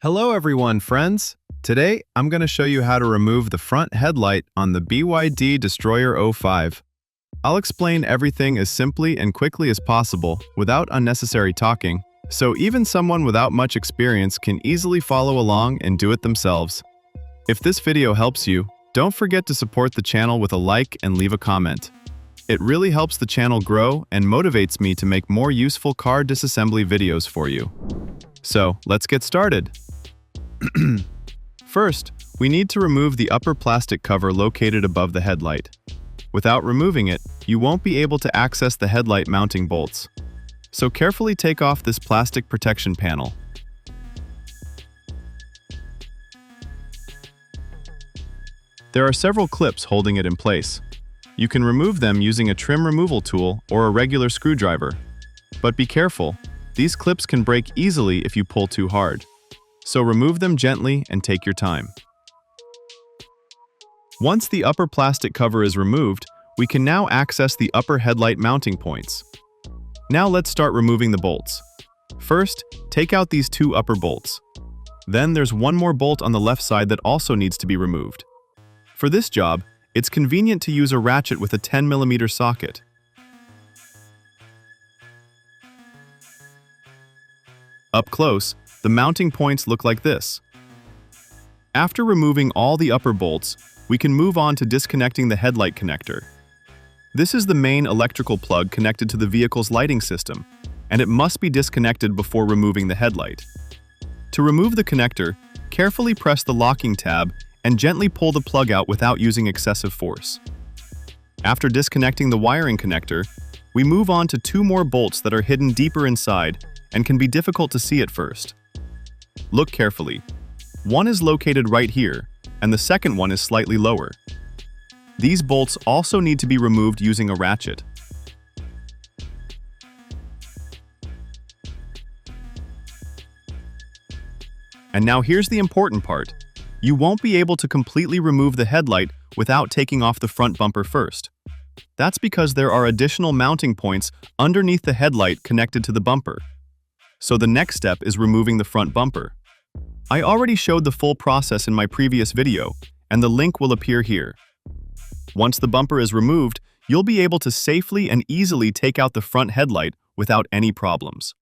Hello everyone, friends! Today, I'm going to show you how to remove the front headlight on the BYD Destroyer 05. I'll explain everything as simply and quickly as possible without unnecessary talking, so even someone without much experience can easily follow along and do it themselves. If this video helps you, don't forget to support the channel with a like and leave a comment. It really helps the channel grow and motivates me to make more useful car disassembly videos for you. So, let's get started! First, we need to remove the upper plastic cover located above the headlight. Without removing it, you won't be able to access the headlight mounting bolts. So carefully take off this plastic protection panel. There are several clips holding it in place. You can remove them using a trim removal tool or a regular screwdriver. But be careful, these clips can break easily if you pull too hard. So remove them gently and take your time. Once the upper plastic cover is removed, we can now access the upper headlight mounting points. Now let's start removing the bolts. First, take out these two upper bolts. Then there's one more bolt on the left side that also needs to be removed. For this job, it's convenient to use a ratchet with a 10mm socket. Up close, the mounting points look like this. After removing all the upper bolts, we can move on to disconnecting the headlight connector. This is the main electrical plug connected to the vehicle's lighting system, and it must be disconnected before removing the headlight. To remove the connector, carefully press the locking tab and gently pull the plug out without using excessive force. After disconnecting the wiring connector, we move on to two more bolts that are hidden deeper inside and can be difficult to see at first. Look carefully. One is located right here, and the second one is slightly lower. These bolts also need to be removed using a ratchet. And now here's the important part. You won't be able to completely remove the headlight without taking off the front bumper first. That's because there are additional mounting points underneath the headlight connected to the bumper. So the next step is removing the front bumper. I already showed the full process in my previous video, and the link will appear here. Once the bumper is removed, you'll be able to safely and easily take out the front headlight without any problems.